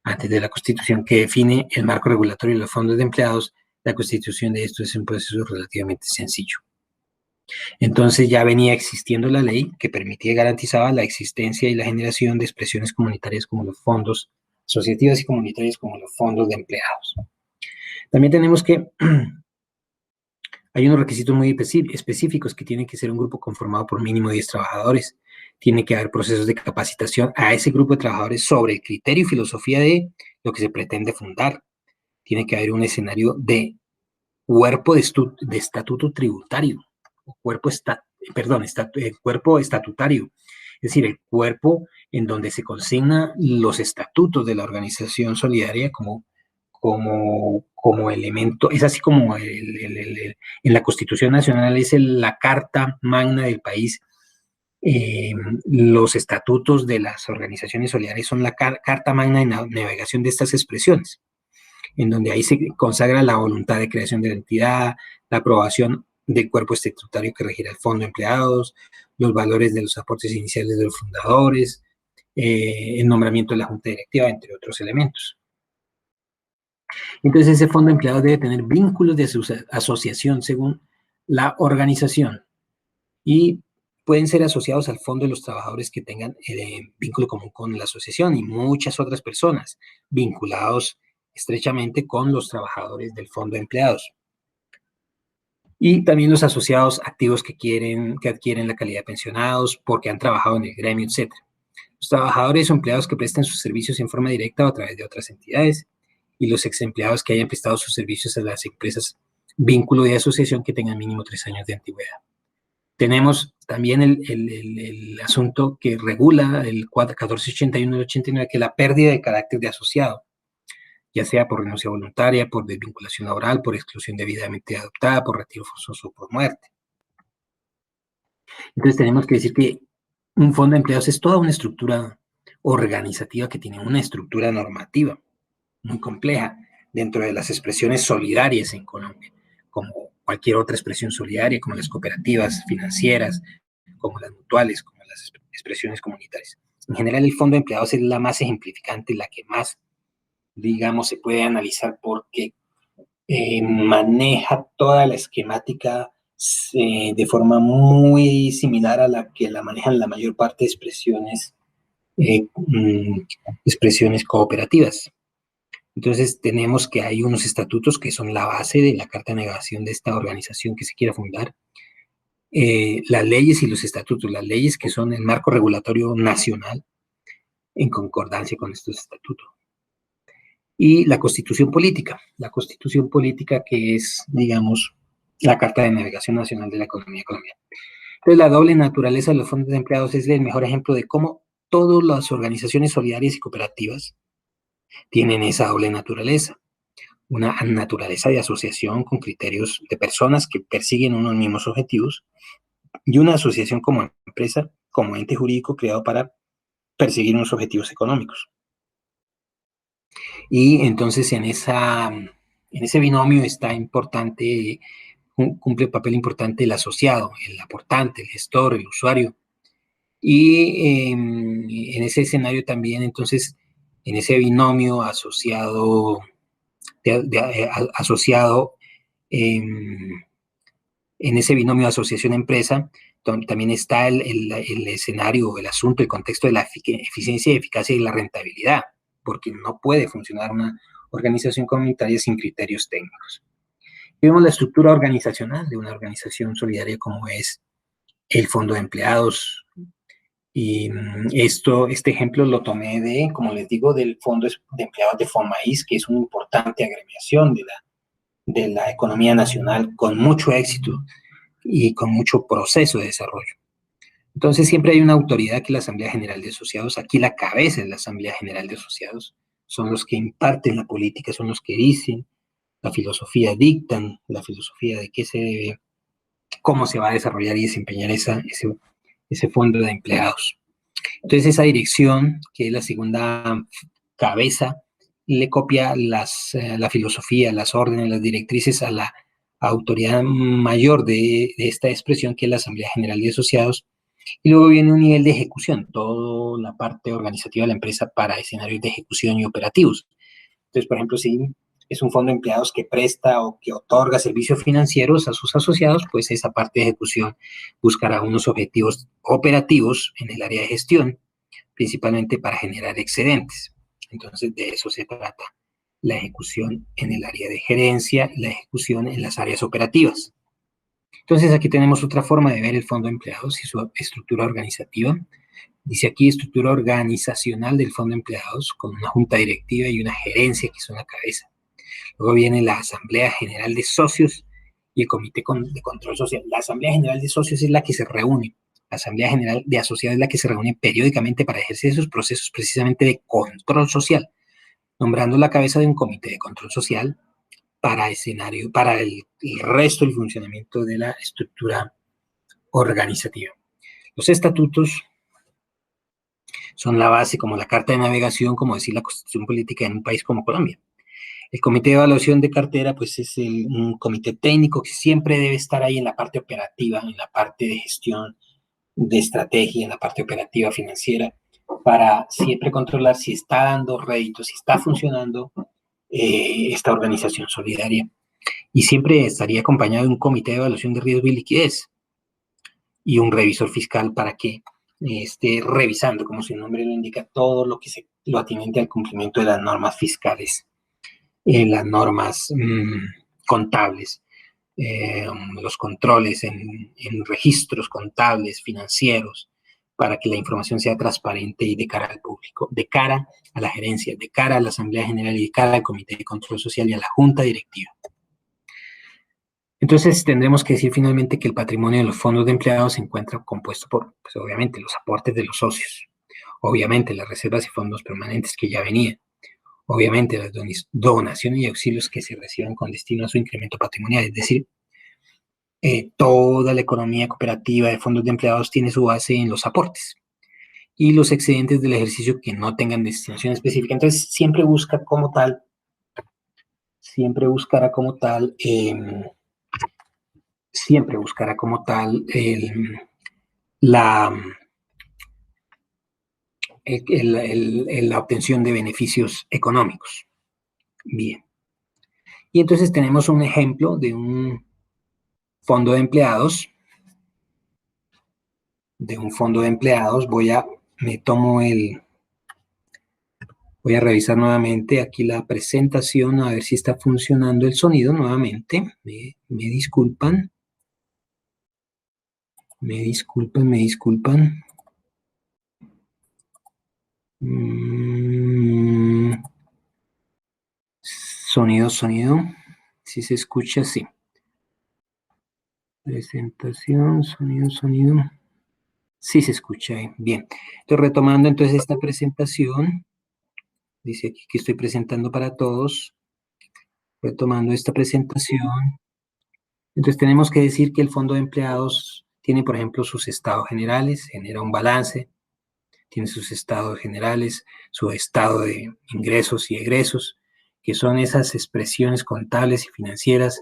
antes de la Constitución, que define el marco regulatorio de los fondos de empleados, la constitución de esto es un proceso relativamente sencillo. Entonces ya venía existiendo la ley que permitía y garantizaba la existencia y la generación de expresiones comunitarias como los fondos asociativas y comunitarias como los fondos de empleados. También tenemos que hay unos requisitos muy específicos que tiene que ser un grupo conformado por mínimo 10 trabajadores. Tiene que haber procesos de capacitación a ese grupo de trabajadores sobre el criterio y filosofía de lo que se pretende fundar. tiene que haber un escenario de cuerpo de estatuto tributario, cuerpo, cuerpo estatutario, es decir, el cuerpo en donde se consignan los estatutos de la organización solidaria como elemento, es así como en la Constitución Nacional es la carta magna del país. Los estatutos de las organizaciones solidarias son la carta magna de navegación de estas expresiones, en donde ahí se consagra la voluntad de creación de la entidad, la aprobación del cuerpo estatutario que regirá el fondo de empleados, los valores de los aportes iniciales de los fundadores, el nombramiento de la junta directiva, entre otros elementos. Entonces, ese fondo de empleados debe tener vínculos de asociación según la organización y pueden ser asociados al fondo de los trabajadores que tengan vínculo común con la asociación y muchas otras personas vinculados estrechamente con los trabajadores del fondo de empleados. Y también los asociados activos que adquieren la calidad de pensionados porque han trabajado en el gremio, etc. Los trabajadores o empleados que presten sus servicios en forma directa o a través de otras entidades y los exempleados que hayan prestado sus servicios a las empresas vínculo de asociación que tengan mínimo 3 años de antigüedad. Tenemos también el asunto que regula el 1481 del 89, que es la pérdida de carácter de asociado, ya sea por renuncia voluntaria, por desvinculación laboral, por exclusión debidamente adoptada, por retiro forzoso o por muerte. Entonces tenemos que decir que un fondo de empleados es toda una estructura organizativa que tiene una estructura normativa muy compleja dentro de las expresiones solidarias en Colombia, como cualquier otra expresión solidaria, como las cooperativas financieras, como las mutuales, como las expresiones comunitarias. En general, el fondo de empleados es la más ejemplificante, la que más, digamos, se puede analizar porque maneja toda la esquemática de forma muy similar a la que la manejan la mayor parte de expresiones cooperativas. Entonces tenemos que hay unos estatutos que son la base de la carta de navegación de esta organización que se quiera fundar. Las leyes y los estatutos, las leyes que son el marco regulatorio nacional en concordancia con estos estatutos. Y la constitución política que es, digamos, la carta de navegación nacional de la economía colombiana. Entonces la doble naturaleza de los fondos de empleados es el mejor ejemplo de cómo todas las organizaciones solidarias y cooperativas tienen esa doble naturaleza. Una naturaleza de asociación con criterios de personas que persiguen unos mismos objetivos y una asociación como empresa, como ente jurídico creado para perseguir unos objetivos económicos. Y entonces en ese binomio está importante, cumple un papel importante el asociado, el aportante, el gestor, el usuario. Y en ese escenario también, entonces, en ese binomio asociado, en ese binomio asociación-empresa, también está el escenario, el asunto, el contexto de la eficiencia, eficacia y la rentabilidad, porque no puede funcionar una organización comunitaria sin criterios técnicos. Vemos la estructura organizacional de una organización solidaria como es el Fondo de Empleados. Y este ejemplo lo tomé como les digo, del Fondo de Empleados de FONMAIS, que es una importante agremiación de la economía nacional con mucho éxito y con mucho proceso de desarrollo. Entonces siempre hay una autoridad que es la Asamblea General de Asociados. Aquí la cabeza es la Asamblea General de Asociados. Son los que imparten la política, son los que dicen la filosofía, dictan la filosofía de qué se debe, cómo se va a desarrollar y desempeñar ese fondo de empleados. Entonces esa dirección, que es la segunda cabeza, le copia la filosofía, las órdenes, las directrices a la autoridad mayor de esta expresión, que es la Asamblea General de Asociados, y luego viene un nivel de ejecución, toda la parte organizativa de la empresa para escenarios de ejecución y operativos. Entonces, por ejemplo, si es un fondo de empleados que presta o que otorga servicios financieros a sus asociados, pues esa parte de ejecución buscará unos objetivos operativos en el área de gestión, principalmente para generar excedentes. Entonces, de eso se trata la ejecución en el área de gerencia, la ejecución en las áreas operativas. Entonces, aquí tenemos otra forma de ver el fondo de empleados y su estructura organizativa. Dice aquí estructura organizacional del fondo de empleados con una junta directiva y una gerencia que son la cabeza. Luego viene la Asamblea General de Socios y el Comité de Control Social. La Asamblea General de Socios es la que se reúne. La Asamblea General de Asociados es la que se reúne periódicamente para ejercer esos procesos precisamente de control social, nombrando la cabeza de un comité de control social para el resto del funcionamiento de la estructura organizativa. Los estatutos son la base, como la carta de navegación, como decir la constitución política en un país como Colombia. El comité de evaluación de cartera, pues es un comité técnico que siempre debe estar ahí en la parte operativa, en la parte de gestión, de estrategia, en la parte operativa financiera, para siempre controlar si está dando réditos, si está funcionando esta organización solidaria. Y siempre estaría acompañado de un comité de evaluación de riesgo y liquidez y un revisor fiscal para que esté revisando, como su nombre lo indica, todo lo atinente al cumplimiento de las normas fiscales, las normas contables, los controles en registros contables, financieros, para que la información sea transparente y de cara al público, de cara a la gerencia, de cara a la Asamblea General y de cara al Comité de Control Social y a la Junta Directiva. Entonces tendremos que decir finalmente que el patrimonio de los fondos de empleados se encuentra compuesto por, pues, obviamente, los aportes de los socios, obviamente las reservas y fondos permanentes que ya venían, obviamente las donaciones y auxilios que se reciban con destino a su incremento patrimonial, es decir, toda la economía cooperativa de fondos de empleados tiene su base en los aportes y los excedentes del ejercicio que no tengan destinación específica. Entonces siempre busca como tal, siempre buscará como tal la obtención de beneficios económicos. Bien. Y entonces tenemos un ejemplo de un fondo de empleados. Voy a revisar nuevamente aquí la presentación a ver si está funcionando el sonido nuevamente. Me disculpan. Me disculpan. Sonido. Si se escucha, sí. Presentación, sonido. Sí se escucha, bien. Entonces, retomando entonces esta presentación, dice aquí que estoy presentando para todos. Retomando esta presentación, entonces tenemos que decir que el fondo de empleados tiene, por ejemplo, sus estados generales, genera un balance, tiene sus estados generales, su estado de ingresos y egresos, que son esas expresiones contables y financieras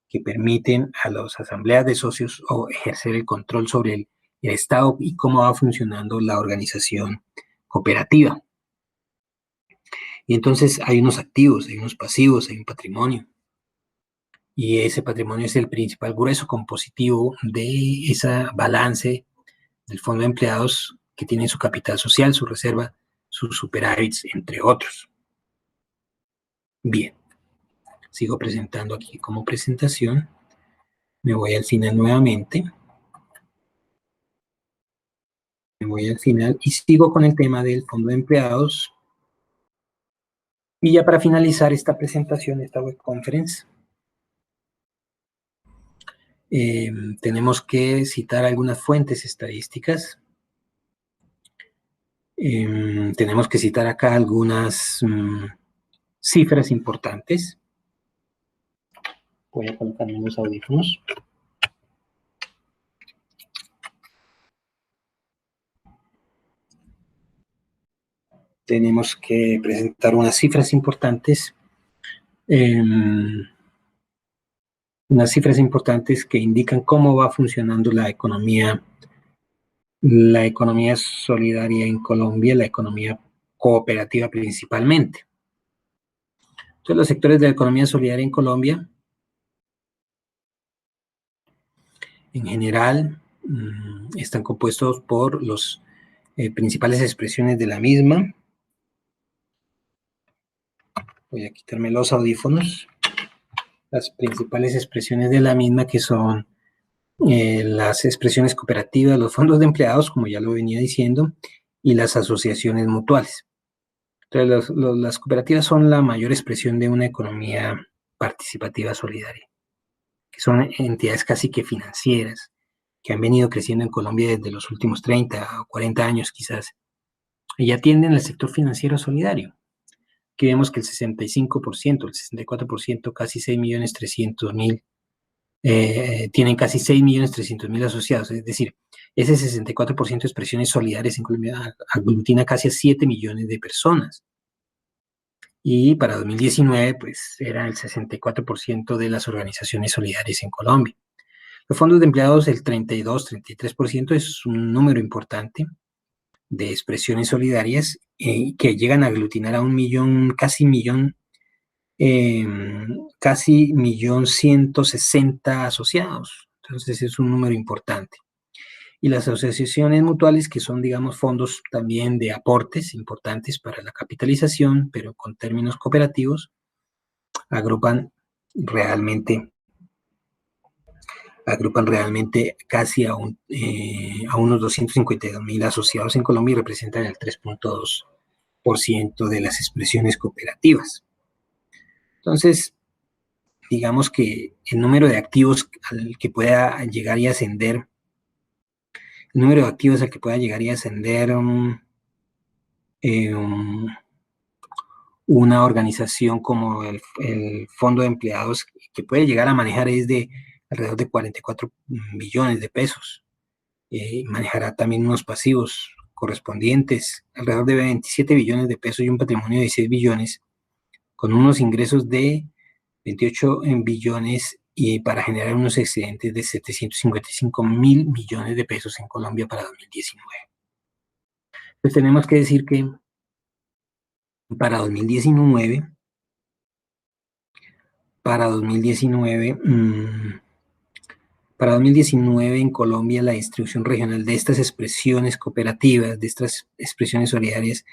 que permiten a las asambleas de socios ejercer el control sobre el estado y cómo va funcionando la organización cooperativa. Y entonces hay unos activos, hay unos pasivos, hay un patrimonio. Y ese patrimonio es el principal grueso compositivo de ese balance del fondo de empleados que tiene su capital social, su reserva, sus superávits, entre otros. Bien, sigo presentando aquí como presentación. Me voy al final nuevamente. Me voy al final y sigo con el tema del fondo de empleados. Y ya para finalizar esta presentación, esta web conference, tenemos que citar algunas fuentes estadísticas. Tenemos que citar acá algunas cifras importantes. Voy a colocarme los audífonos. Tenemos que presentar unas cifras importantes. Unas cifras importantes que indican cómo va funcionando la economía solidaria en Colombia, la economía cooperativa principalmente. Entonces, los sectores de la economía solidaria en Colombia, en general, están compuestos por las principales expresiones de la misma. Voy a quitarme los audífonos. Las principales expresiones de la misma, que son las expresiones cooperativas, los fondos de empleados, como ya lo venía diciendo, y las asociaciones mutuales. Entonces, las cooperativas son la mayor expresión de una economía participativa solidaria, que son entidades casi que financieras, que han venido creciendo en Colombia desde los últimos 30 o 40 años quizás, y atienden al sector financiero solidario. Aquí vemos que el 65%, el 64%, casi 6.300.000, tienen casi 6.300.000 asociados, es decir, ese 64% de expresiones solidarias en Colombia aglutina casi a 7 millones de personas. Y para 2019, pues era el 64% de las organizaciones solidarias en Colombia. Los fondos de empleados, el 32-33%, es un número importante de expresiones solidarias que llegan a aglutinar a un millón, casi 1.160.000 asociados. Entonces es un número importante. Y las asociaciones mutuales, que son, digamos, fondos también de aportes importantes para la capitalización, pero con términos cooperativos, agrupan realmente casi a unos 252.000 asociados en Colombia y representan el 3.2% de las expresiones cooperativas. Entonces, digamos que el número de activos al que pueda llegar y ascender, una organización como el Fondo de Empleados, que puede llegar a manejar es de alrededor de 44 billones de pesos. Manejará también unos pasivos correspondientes, alrededor de 27 billones de pesos y un patrimonio de 16 billones, con unos ingresos de 28 billones y para generar unos excedentes de 755.000 millones de pesos en Colombia para 2019. Pues tenemos que decir que para 2019, para 2019 en Colombia la distribución regional de estas expresiones cooperativas, de estas expresiones solidarias,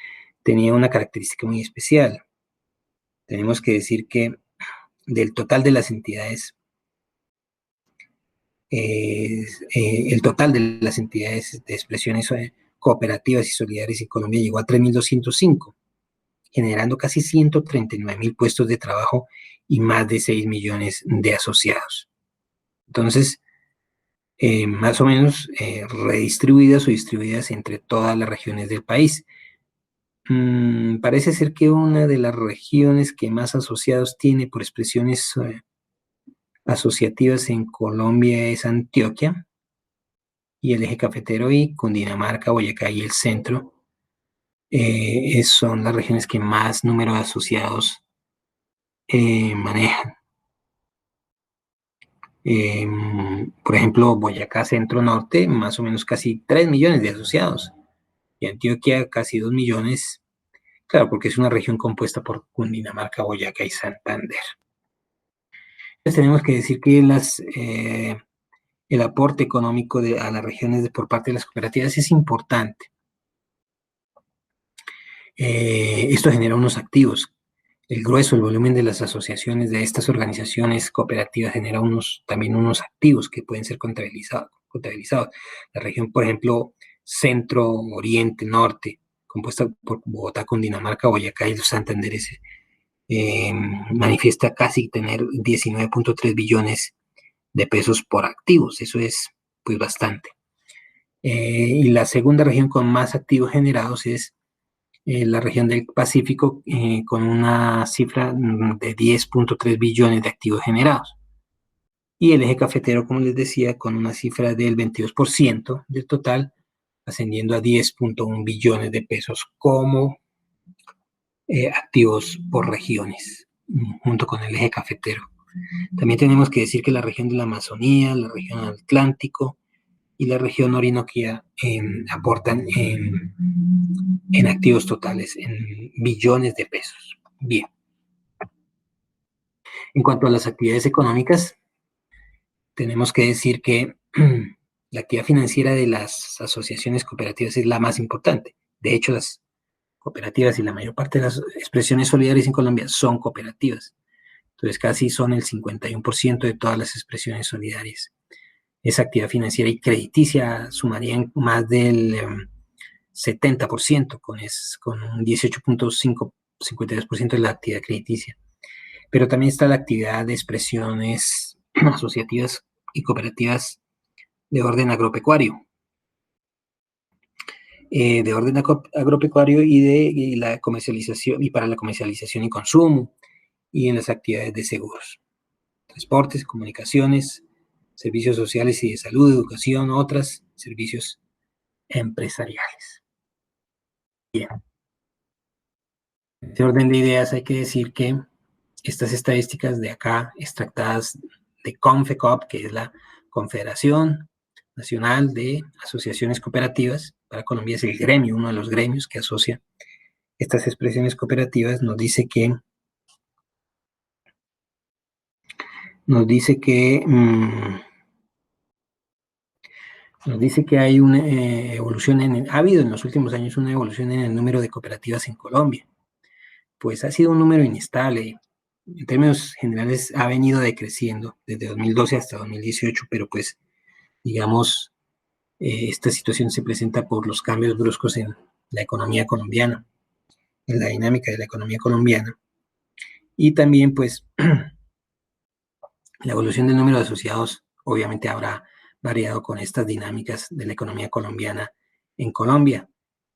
tenía una característica muy especial. Tenemos que decir que del total de las entidades, el total de las entidades de expresiones cooperativas y solidarias en Colombia llegó a 3.205, generando casi 139.000 puestos de trabajo y más de 6 millones de asociados. Entonces, más o menos redistribuidas o distribuidas entre todas las regiones del país. Parece ser que una de las regiones que más asociados tiene por expresiones asociativas en Colombia es Antioquia, y el eje cafetero y Cundinamarca, Boyacá y el centro son las regiones que más número de asociados manejan. Por ejemplo, Boyacá Centro Norte, más o menos casi 3 millones de asociados, y Antioquia casi 2 millones, claro, porque es una región compuesta por Cundinamarca, Boyacá y Santander. Entonces tenemos que decir que el aporte económico a las regiones por parte de las cooperativas es importante. Esto genera unos activos. El grueso, el volumen de las asociaciones de estas organizaciones cooperativas genera también unos activos que pueden ser contabilizados. La región, por ejemplo, centro, oriente, norte, compuesta por Bogotá, Cundinamarca, Boyacá y los Santanderes, manifiesta casi tener 19.3 billones de pesos por activos. Eso es pues bastante. Y la segunda región con más activos generados es la región del Pacífico, con una cifra de 10.3 billones de activos generados. Y el eje cafetero, como les decía, con una cifra del 22% del total, ascendiendo a 10.1 billones de pesos como activos por regiones, junto con el eje cafetero. También tenemos que decir que la región de la Amazonía, la región Atlántico y la región Orinoquía aportan en activos totales, en billones de pesos. Bien. En cuanto a las actividades económicas, tenemos que decir que la actividad financiera de las asociaciones cooperativas es la más importante. De hecho, las cooperativas y la mayor parte de las expresiones solidarias en Colombia son cooperativas. Entonces, casi son el 51% de todas las expresiones solidarias. Esa actividad financiera y crediticia sumarían más del 70%, con un 18.52% de la actividad crediticia. Pero también está la actividad de expresiones asociativas y cooperativas de orden agropecuario, y la comercialización, y para la comercialización y consumo, y en las actividades de seguros, transportes, comunicaciones, servicios sociales y de salud, educación, otros servicios empresariales. Bien. En este orden de ideas hay que decir que estas estadísticas de acá, extractadas de Confecop, que es la Confederación Nacional de Asociaciones Cooperativas, para Colombia es el gremio, uno de los gremios que asocia estas expresiones cooperativas, nos dice que hay una evolución ha habido en los últimos años una evolución en el número de cooperativas en Colombia. Pues ha sido un número inestable. En términos generales ha venido decreciendo desde 2012 hasta 2018, pero pues digamos, esta situación se presenta por los cambios bruscos en la economía colombiana, en la dinámica de la economía colombiana, y también pues la evolución del número de asociados obviamente habrá variado con estas dinámicas de la economía colombiana en Colombia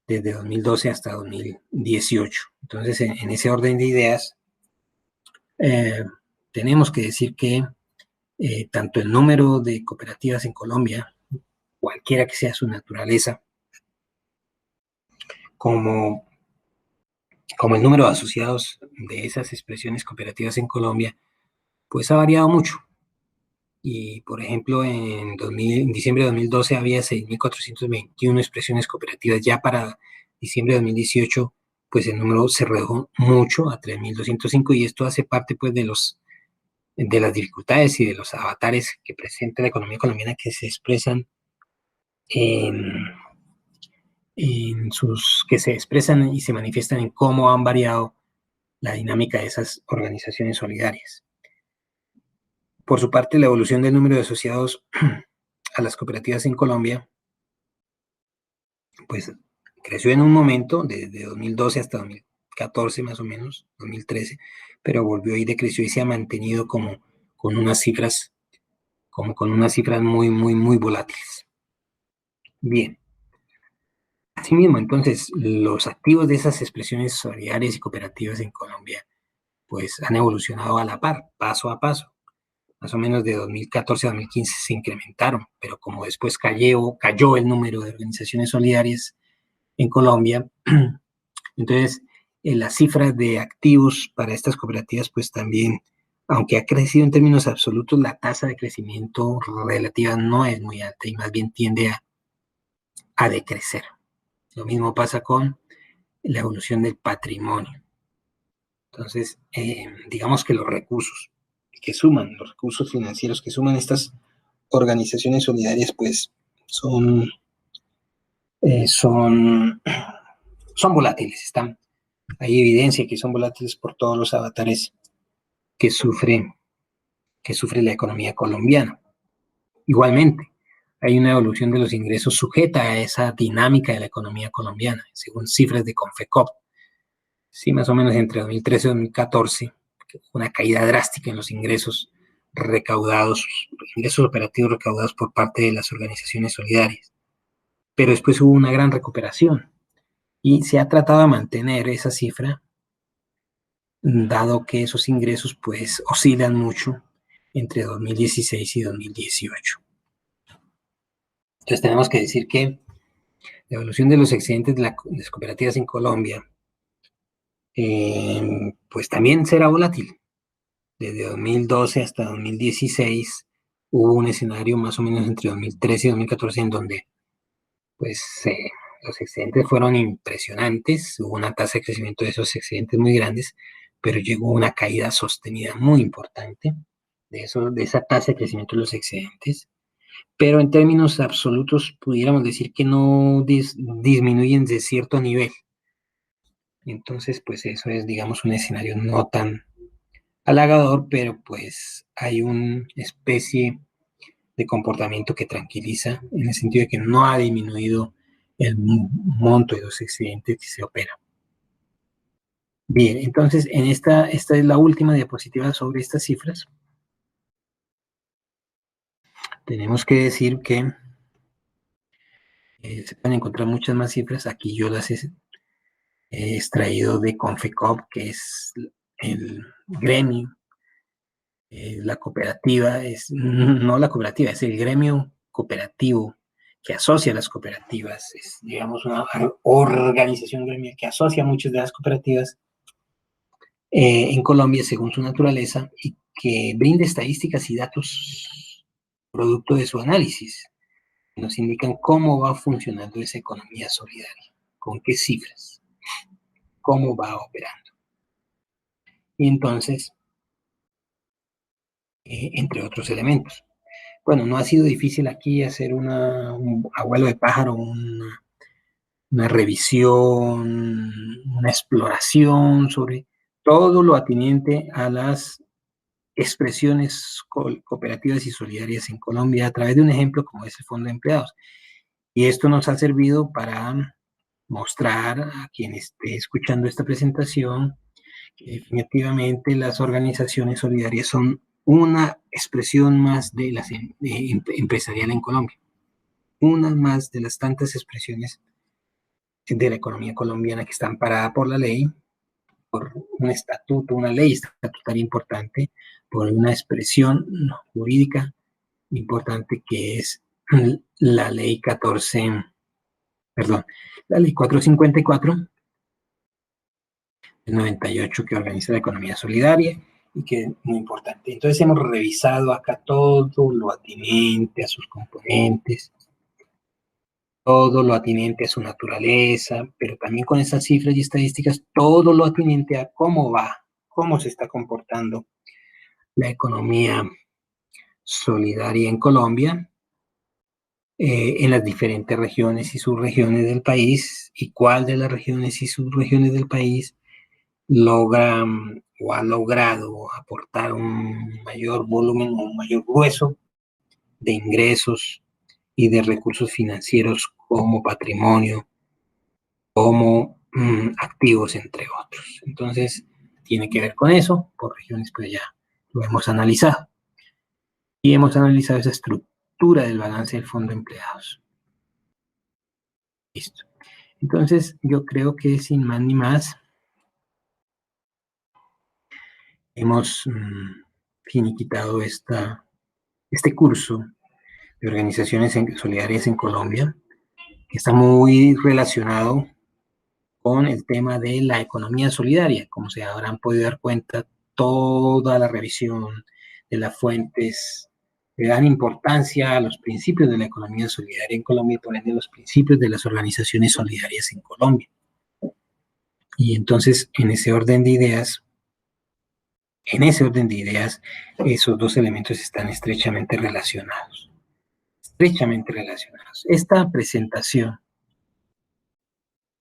desde 2012 hasta 2018. Entonces, en ese orden de ideas, tenemos que decir que tanto el número de cooperativas en Colombia, cualquiera que sea su naturaleza, como el número de asociados de esas expresiones cooperativas en Colombia, pues ha variado mucho. Y, por ejemplo, en diciembre de 2012 había 6.421 expresiones cooperativas. Ya para diciembre de 2018, pues el número se redujo mucho a 3.205, y esto hace parte pues de las dificultades y de los avatares que presenta la economía colombiana, que se expresan que se expresan y se manifiestan en cómo han variado la dinámica de esas organizaciones solidarias. Por su parte, la evolución del número de asociados a las cooperativas en Colombia, pues creció en un momento, desde 2012 hasta 2014 más o menos, 2013, pero volvió y decreció y se ha mantenido como con unas cifras muy, muy, muy volátiles. Bien. Asimismo, entonces, los activos de esas expresiones solidarias y cooperativas en Colombia, pues han evolucionado a la par, paso a paso. Más o menos de 2014 a 2015 se incrementaron, pero como después cayó el número de organizaciones solidarias en Colombia, entonces las cifras de activos para estas cooperativas, pues también, aunque ha crecido en términos absolutos, la tasa de crecimiento relativa no es muy alta y más bien tiende a decrecer. Lo mismo pasa con la evolución del patrimonio. Entonces, digamos que los recursos financieros que suman estas organizaciones solidarias, pues son volátiles. Hay evidencia que son volátiles por todos los avatares que sufre la economía colombiana. Igualmente, hay una evolución de los ingresos sujeta a esa dinámica de la economía colombiana, según cifras de Confecop. Sí, más o menos entre 2013 y 2014, una caída drástica en los ingresos operativos recaudados por parte de las organizaciones solidarias. Pero después hubo una gran recuperación y se ha tratado de mantener esa cifra, dado que esos ingresos pues oscilan mucho entre 2016 y 2018. Entonces tenemos que decir que la evolución de los excedentes de las cooperativas en Colombia pues también será volátil. Desde 2012 hasta 2016 hubo un escenario más o menos entre 2013 y 2014 en donde pues los excedentes fueron impresionantes, hubo una tasa de crecimiento de esos excedentes muy grandes, pero llegó una caída sostenida muy importante de esa tasa de crecimiento de los excedentes, pero en términos absolutos pudiéramos decir que no disminuyen de cierto nivel. Entonces, pues eso es, digamos, un escenario no tan halagador, pero pues hay una especie de comportamiento que tranquiliza, en el sentido de que no ha disminuido el monto de los excedentes que se opera. Bien, entonces esta es la última diapositiva sobre estas cifras. Tenemos que decir que se pueden encontrar muchas más cifras. Aquí yo las he extraído de Confecop, que es el gremio. La cooperativa no la cooperativa, es el gremio cooperativo que asocia a las cooperativas. Es, digamos, una organización gremial que asocia a muchas de las cooperativas en Colombia según su naturaleza y que brinda estadísticas y datos producto de su análisis. Nos indican cómo va funcionando esa economía solidaria, con qué cifras, cómo va operando. Y entonces, entre otros elementos. Bueno, no ha sido difícil aquí hacer un abuelo de pájaro, una revisión, una exploración sobre todo lo atinente a las expresiones cooperativas y solidarias en Colombia a través de un ejemplo como es el Fondo de Empleados. Y esto nos ha servido para mostrar a quien esté escuchando esta presentación que definitivamente las organizaciones solidarias son una expresión más de la empresarial en Colombia, una más de las tantas expresiones de la economía colombiana que está amparada por la ley, por un estatuto, una ley estatutaria importante, por una expresión jurídica importante que es la ley 454 del 98 que organiza la economía solidaria y que es muy importante. Entonces hemos revisado acá todo lo atinente a sus componentes, todo lo atinente a su naturaleza, pero también con esas cifras y estadísticas, todo lo atinente a cómo va, cómo se está comportando la economía solidaria en Colombia, en las diferentes regiones y subregiones del país, y cuál de las regiones y subregiones del país logra o ha logrado aportar un mayor volumen o un mayor grueso de ingresos y de recursos financieros como patrimonio, como activos, entre otros. Entonces, tiene que ver con eso, por regiones pues ya lo hemos analizado. Y hemos analizado esa estructura del balance del Fondo de Empleados. Listo. Entonces, yo creo que sin más ni más, hemos finiquitado este curso de organizaciones solidarias en Colombia, que está muy relacionado con el tema de la economía solidaria. Como se habrán podido dar cuenta, toda la revisión de las fuentes le dan importancia a los principios de la economía solidaria en Colombia y por ende los principios de las organizaciones solidarias en Colombia. Y entonces, en ese orden de ideas, esos dos elementos están estrechamente relacionados. Esta presentación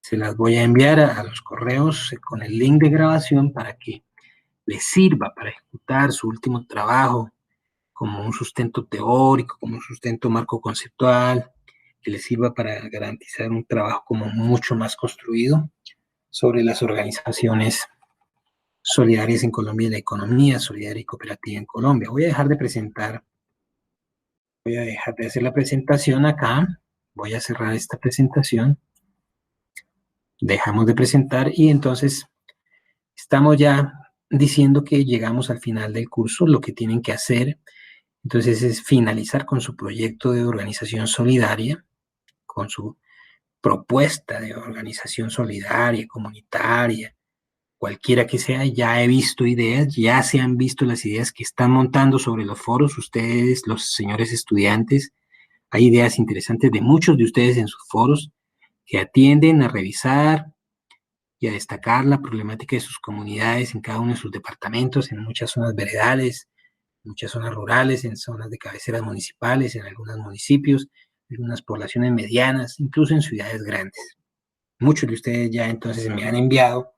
se las voy a enviar a los correos con el link de grabación para que les sirva para ejecutar su último trabajo como un sustento teórico, como un sustento marco conceptual, que les sirva para garantizar un trabajo como mucho más construido sobre las organizaciones solidarias en Colombia y la economía solidaria y cooperativa en Colombia. Voy a dejar de hacer la presentación acá, voy a cerrar esta presentación, dejamos de presentar y entonces estamos ya diciendo que llegamos al final del curso, lo que tienen que hacer entonces es finalizar con su proyecto de organización solidaria, con su propuesta de organización solidaria, comunitaria, cualquiera que sea. Ya he visto ideas, ya se han visto las ideas que están montando sobre los foros ustedes, los señores estudiantes. Hay ideas interesantes de muchos de ustedes en sus foros que atienden a revisar y a destacar la problemática de sus comunidades en cada uno de sus departamentos, en muchas zonas veredales, en muchas zonas rurales, en zonas de cabeceras municipales, en algunos municipios, en algunas poblaciones medianas, incluso en ciudades grandes. Muchos de ustedes ya entonces me han enviado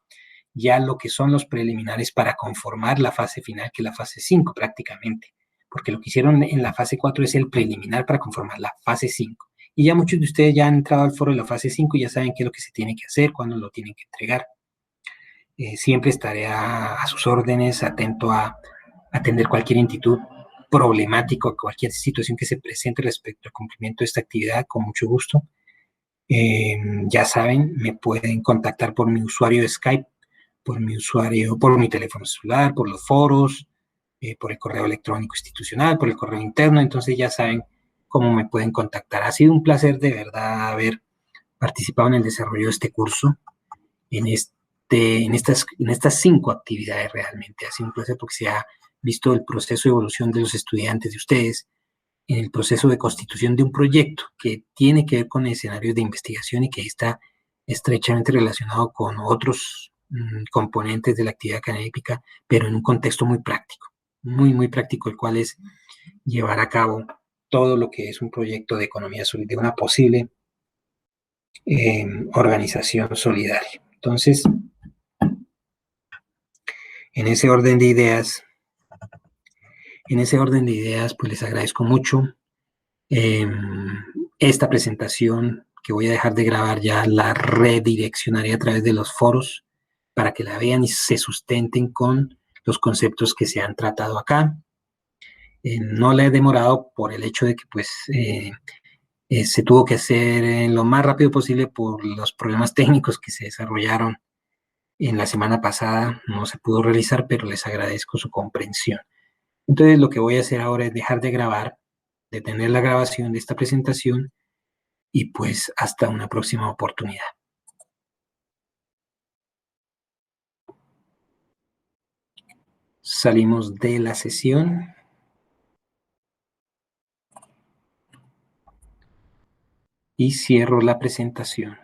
ya lo que son los preliminares para conformar la fase final, que es la fase 5 prácticamente, porque lo que hicieron en la fase 4 es el preliminar para conformar la fase 5. Y ya muchos de ustedes ya han entrado al foro de la fase 5 y ya saben qué es lo que se tiene que hacer, cuándo lo tienen que entregar. Siempre estaré a sus órdenes, atento a atender cualquier inquietud problemática o cualquier situación que se presente respecto al cumplimiento de esta actividad, con mucho gusto. Ya saben, me pueden contactar por mi usuario de Skype, por mi teléfono celular, por los foros, por el correo electrónico institucional, por el correo interno. Entonces ya saben cómo me pueden contactar. Ha sido un placer de verdad haber participado en el desarrollo de este curso, en estas 5 actividades realmente. Ha sido un placer porque se ha visto el proceso de evolución de los estudiantes de ustedes, en el proceso de constitución de un proyecto que tiene que ver con escenarios de investigación y que está estrechamente relacionado con otros componentes de la actividad académica, pero en un contexto muy práctico, muy práctico, el cual es llevar a cabo todo lo que es un proyecto de economía solidaria, de una posible organización solidaria. Entonces, en ese orden de ideas, pues les agradezco mucho esta presentación que voy a dejar de grabar, ya la redireccionaré a través de los foros para que la vean y se sustenten con los conceptos que se han tratado acá. No la he demorado por el hecho de que pues se tuvo que hacer lo más rápido posible por los problemas técnicos que se desarrollaron en la semana pasada. No se pudo realizar, pero les agradezco su comprensión. Entonces lo que voy a hacer ahora es dejar de grabar, detener la grabación de esta presentación y pues hasta una próxima oportunidad. Salimos de la sesión. Y cierro la presentación.